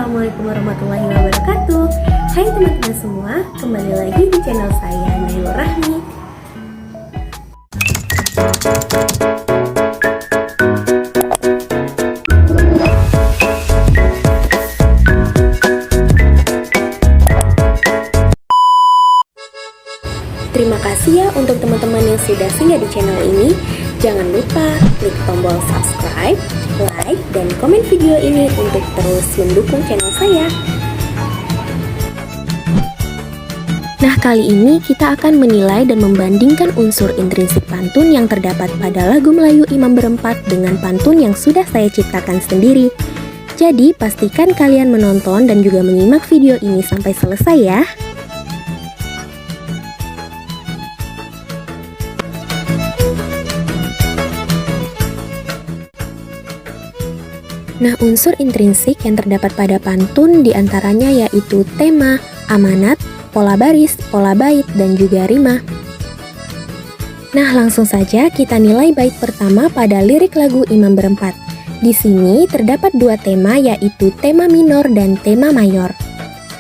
Assalamualaikum warahmatullahi wabarakatuh. Hai teman-teman semua, kembali lagi di channel saya Nailur Rahmi. Terima kasih ya untuk teman-teman yang sudah singgah di channel ini. Jangan lupa klik tombol subscribe, like, dan komen video ini untuk terus mendukung channel saya. Nah, kali ini kita akan menilai dan membandingkan unsur intrinsik pantun yang terdapat pada lagu Melayu Imam Berempat dengan pantun yang sudah saya ciptakan sendiri. Jadi, pastikan kalian menonton dan juga menyimak video ini sampai selesai ya. Nah, unsur intrinsik yang terdapat pada pantun diantaranya yaitu tema, amanat, pola baris, pola bait, dan juga rima. Nah, langsung saja kita nilai bait pertama pada lirik lagu Imam Berempat. Di sini terdapat dua tema yaitu tema minor dan tema mayor.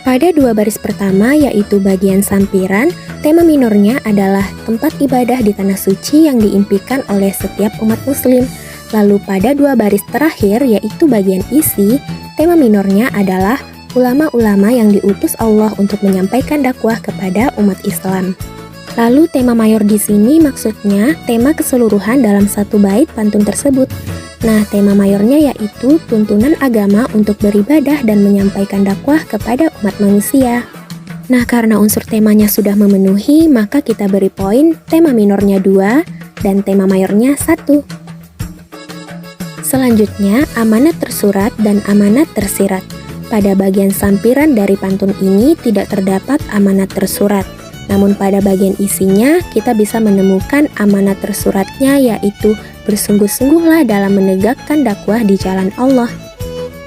Pada dua baris pertama yaitu bagian sampiran, tema minornya adalah tempat ibadah di tanah suci yang diimpikan oleh setiap umat muslim. Lalu pada dua baris terakhir yaitu bagian isi, tema minornya adalah ulama-ulama yang diutus Allah untuk menyampaikan dakwah kepada umat Islam. Lalu tema mayor di sini maksudnya tema keseluruhan dalam satu bait pantun tersebut. Nah, tema mayornya yaitu tuntunan agama untuk beribadah dan menyampaikan dakwah kepada umat manusia. Nah, karena unsur temanya sudah memenuhi, maka kita beri poin tema minornya 2 dan tema mayornya 1. Selanjutnya, amanat tersurat dan amanat tersirat. Pada bagian sampiran dari pantun ini tidak terdapat amanat tersurat. Namun pada bagian isinya kita bisa menemukan amanat tersuratnya yaitu bersungguh-sungguhlah dalam menegakkan dakwah di jalan Allah.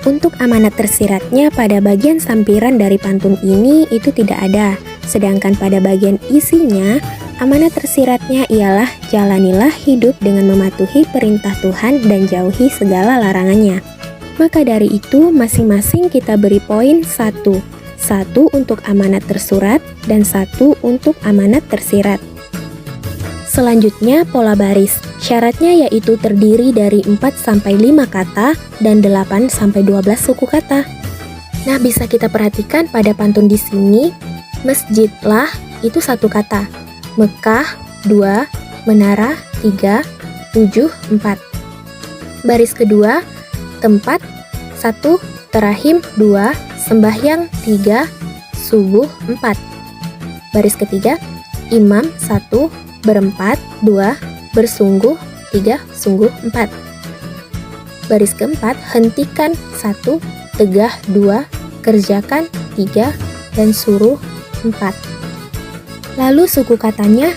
Untuk amanat tersiratnya pada bagian sampiran dari pantun ini itu tidak ada. Sedangkan pada bagian isinya, amanat tersiratnya ialah jalanilah hidup dengan mematuhi perintah Tuhan dan jauhi segala larangannya. Maka dari itu masing-masing kita beri poin 1. 1 untuk amanat tersurat dan 1 untuk amanat tersirat. Selanjutnya pola baris. Syaratnya yaitu terdiri dari 4-5 kata dan 8-12 suku kata. Nah, bisa kita perhatikan pada pantun di sini, masjidlah itu 1 kata. Mekah 2, menara 3, 7, 4. Baris kedua, tempat 1, terahim 2, sembahyang 3, subuh 4. Baris ketiga, imam 1, berempat 2, bersungguh 3, sungguh 4. Baris keempat, hentikan 1, tegah 2, kerjakan 3, dan suruh 4. Lalu suku katanya,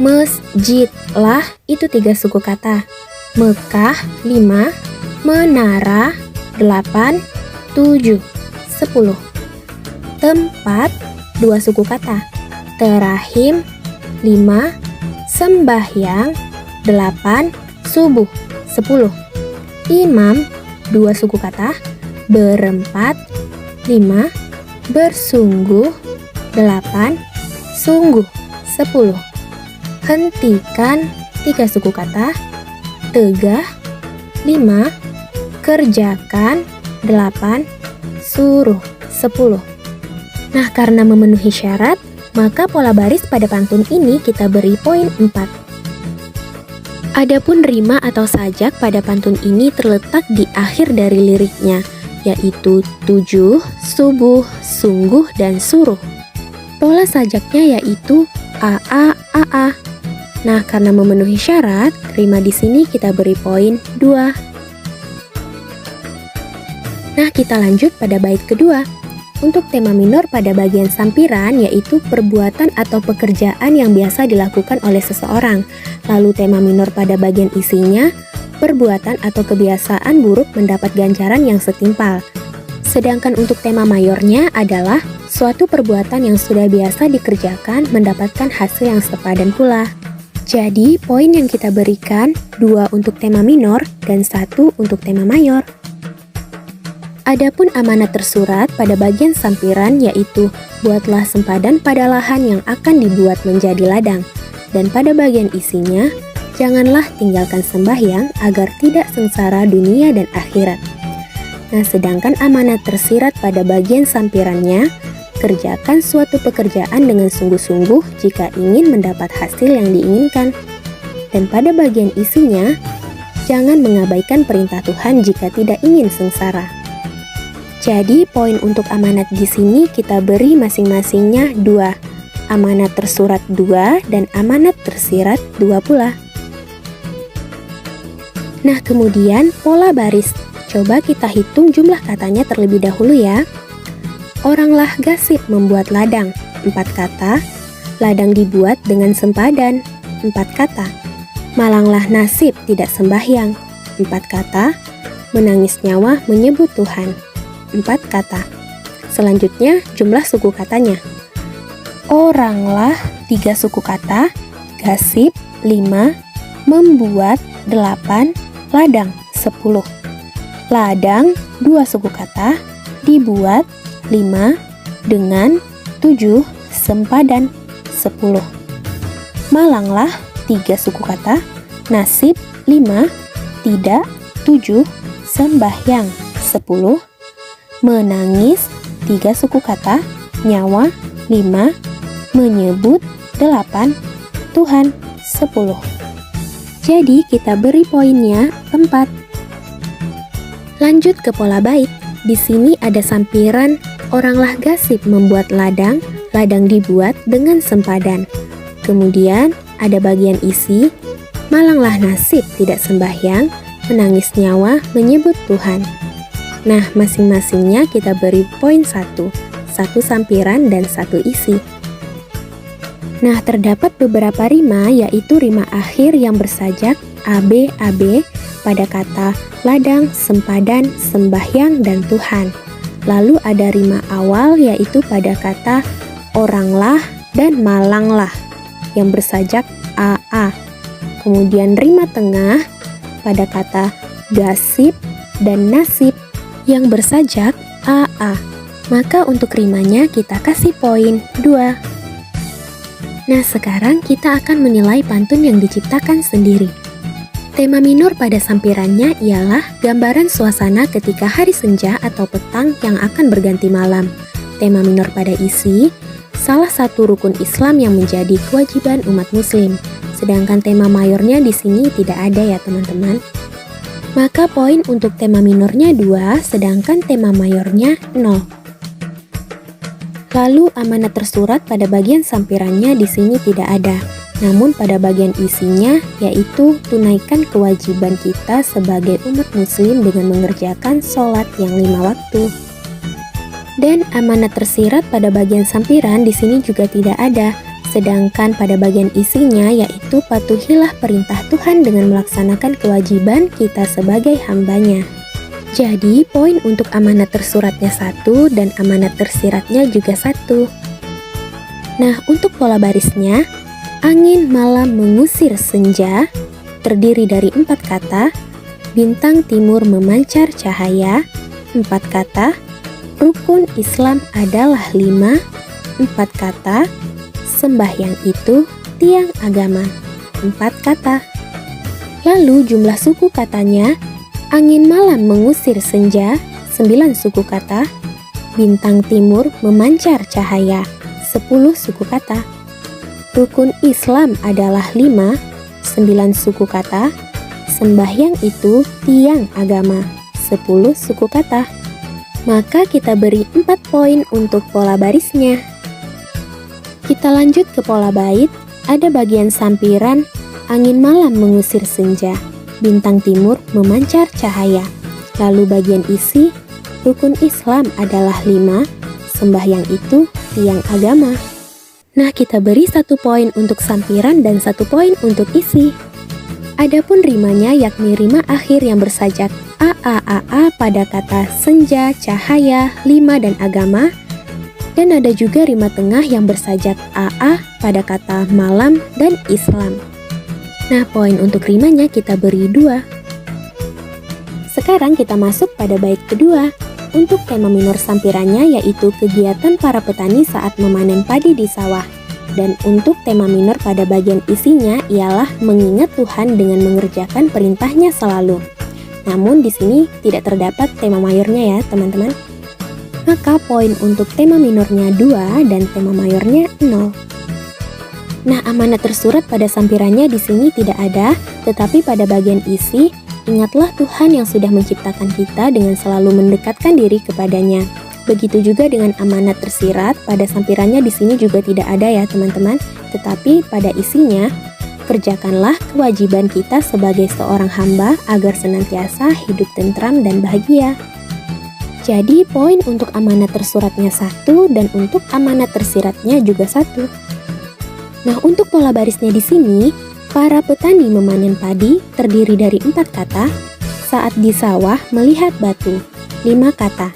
masjidlah itu 3 suku kata, Mekah 5, menara 8, 7, 10. Tempat 2 suku kata, terahim 5, sembahyang 8, subuh 10. Imam 2 suku kata, berempat 5, bersungguh 8, sungguh 10. Hentikan 3 suku kata, tegah 5, kerjakan 8, suruh 10. Nah, karena memenuhi syarat, maka pola baris pada pantun ini kita beri poin 4. Adapun rima atau sajak pada pantun ini terletak di akhir dari liriknya, yaitu 7, subuh, sungguh, dan suruh. Pola sajaknya yaitu AA, AA. Nah, karena memenuhi syarat, rima di sini kita beri poin 2. Nah, kita lanjut pada bait kedua. Untuk tema minor pada bagian sampiran yaitu perbuatan atau pekerjaan yang biasa dilakukan oleh seseorang. Lalu tema minor pada bagian isinya, perbuatan atau kebiasaan buruk mendapat ganjaran yang setimpal. Sedangkan untuk tema mayornya adalah suatu perbuatan yang sudah biasa dikerjakan mendapatkan hasil yang sepadan pula. Jadi, poin yang kita berikan 2 untuk tema minor dan 1 untuk tema mayor. Adapun amanat tersurat pada bagian sampiran yaitu buatlah sempadan pada lahan yang akan dibuat menjadi ladang. Dan pada bagian isinya, janganlah tinggalkan sembahyang agar tidak sengsara dunia dan akhirat. Nah, sedangkan amanat tersirat pada bagian sampirannya, kerjakan suatu pekerjaan dengan sungguh-sungguh jika ingin mendapat hasil yang diinginkan. Dan pada bagian isinya, jangan mengabaikan perintah Tuhan jika tidak ingin sengsara. Jadi, poin untuk amanat di sini kita beri masing-masingnya 2. Amanat tersurat 2 dan amanat tersirat 2 pula. Nah, kemudian pola baris. Coba kita hitung jumlah katanya terlebih dahulu ya. Oranglah Gasip membuat ladang, 4 kata. Ladang dibuat dengan sempadan, 4 kata. Malanglah Nasib tidak sembahyang, 4 kata. Menangis nyawa menyebut Tuhan, 4 kata. Selanjutnya jumlah suku katanya. Oranglah 3 suku kata, Gasip 5, membuat 8, ladang 10. Ladang 2 suku kata, dibuat 5, dengan 7, sempadan 10. Malanglah 3 suku kata, Nasib 5, tidak 7, sembahyang 10. Menangis 3 suku kata, nyawa 5, menyebut 8, Tuhan 10. Jadi kita beri poinnya 4. Lanjut ke pola bait. Di sini ada sampiran oranglah Gasip membuat ladang, ladang dibuat dengan sempadan. Kemudian ada bagian isi, malanglah Nasib tidak sembahyang, menangis nyawa menyebut Tuhan. Nah, masing-masingnya kita beri poin 1 sampiran dan 1 isi. Nah, terdapat beberapa rima, yaitu rima akhir yang bersajak AB pada kata ladang, sempadan, sembahyang, dan Tuhan. Lalu ada rima awal yaitu pada kata oranglah dan malanglah yang bersajak AA. Kemudian rima tengah pada kata Gasip dan Nasib yang bersajak AA. Maka untuk rimanya kita kasih poin 2. Nah, sekarang kita akan menilai pantun yang diciptakan sendiri. Tema minor pada sampirannya ialah gambaran suasana ketika hari senja atau petang yang akan berganti malam. Tema minor pada isi, salah satu rukun Islam yang menjadi kewajiban umat muslim. Sedangkan tema mayornya di sini tidak ada ya teman-teman. Maka poin untuk tema minornya 2, sedangkan tema mayornya 0. Lalu amanat tersurat pada bagian sampirannya di sini tidak ada. Namun pada bagian isinya yaitu tunaikan kewajiban kita sebagai umat muslim dengan mengerjakan sholat yang 5 waktu. Dan amanat tersirat pada bagian sampiran di sini juga tidak ada. Sedangkan pada bagian isinya yaitu patuhilah perintah Tuhan dengan melaksanakan kewajiban kita sebagai hambanya. Jadi poin untuk amanat tersuratnya 1 dan amanat tersiratnya juga 1. Nah, untuk pola barisnya, angin malam mengusir senja terdiri dari 4 kata, bintang timur memancar cahaya 4 kata, rukun Islam adalah 5 4 kata, sembahyang itu tiang agama 4 kata. Lalu jumlah suku katanya, angin malam mengusir senja 9 suku kata, bintang timur memancar cahaya 10 suku kata, rukun Islam adalah 5 9 suku kata, sembahyang itu tiang agama 10 suku kata. Maka kita beri 4 poin untuk pola barisnya. Kita lanjut ke pola bait. Ada bagian sampiran, angin malam mengusir senja, bintang timur memancar cahaya. Lalu bagian isi, rukun Islam adalah 5, sembahyang itu tiang agama. Nah, kita beri 1 poin untuk sampiran dan 1 poin untuk isi. Adapun rimanya yakni rima akhir yang bersajak AAAA pada kata senja, cahaya, 5, dan agama. Dan ada juga rima tengah yang bersajak AA pada kata malam dan Islam. Nah, poin untuk rimanya kita beri 2. Sekarang kita masuk pada bait kedua. Untuk tema minor sampirannya yaitu kegiatan para petani saat memanen padi di sawah. Dan untuk tema minor pada bagian isinya ialah mengingat Tuhan dengan mengerjakan perintahnya selalu. Namun di sini tidak terdapat tema mayornya ya teman-teman. Maka poin untuk tema minornya 2 dan tema mayornya 0. Nah, amanat tersurat pada sampirannya di sini tidak ada, tetapi pada bagian isi, ingatlah Tuhan yang sudah menciptakan kita dengan selalu mendekatkan diri kepadanya. Begitu juga dengan amanat tersirat, pada sampirannya di sini juga tidak ada ya teman-teman, tetapi pada isinya, kerjakanlah kewajiban kita sebagai seorang hamba agar senantiasa hidup tentram dan bahagia. Jadi poin untuk amanat tersuratnya 1 dan untuk amanat tersiratnya juga 1. Nah, untuk pola barisnya di sini, para petani memanen padi terdiri dari 4 kata, saat di sawah melihat batu, 5 kata,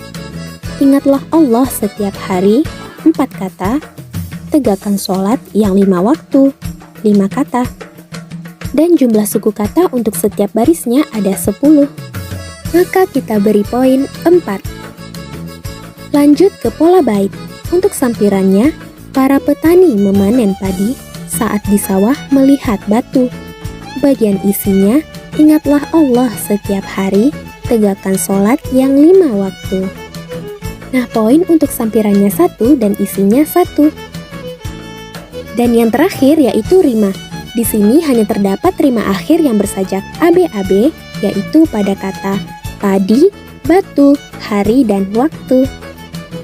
ingatlah Allah setiap hari, 4 kata, tegakkan sholat yang 5 waktu, 5 kata, dan jumlah suku kata untuk setiap barisnya ada 10. Maka kita beri poin 4. Lanjut ke pola bait. Untuk sampirannya, para petani memanen padi saat di sawah melihat batu. Bagian isinya, ingatlah Allah setiap hari, tegakkan sholat yang 5 waktu. Nah, poin untuk sampirannya 1 dan isinya 1. Dan yang terakhir yaitu rima. Di sini hanya terdapat rima akhir yang bersajak ABAB, yaitu pada kata padi, batu, hari, dan waktu.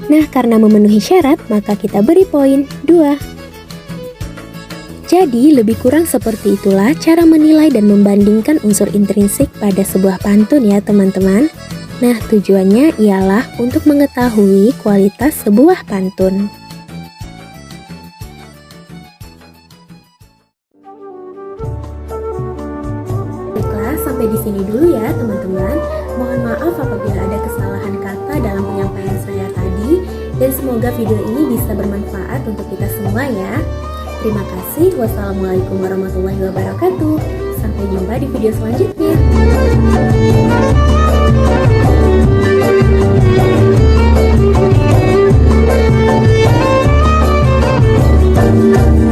Nah, karena memenuhi syarat, maka kita beri poin 2. Jadi, lebih kurang seperti itulah cara menilai dan membandingkan unsur intrinsik pada sebuah pantun ya teman-teman. Nah, tujuannya ialah untuk mengetahui kualitas sebuah pantun. Baiklah, sampai di sini dulu ya teman-teman. Mohon maaf apabila ada kesalahan kata dalam penyampaian saya tadi, dan semoga video ini bisa bermanfaat untuk kita semua ya. Terima kasih. Wassalamualaikum warahmatullahi wabarakatuh. Sampai jumpa di video selanjutnya.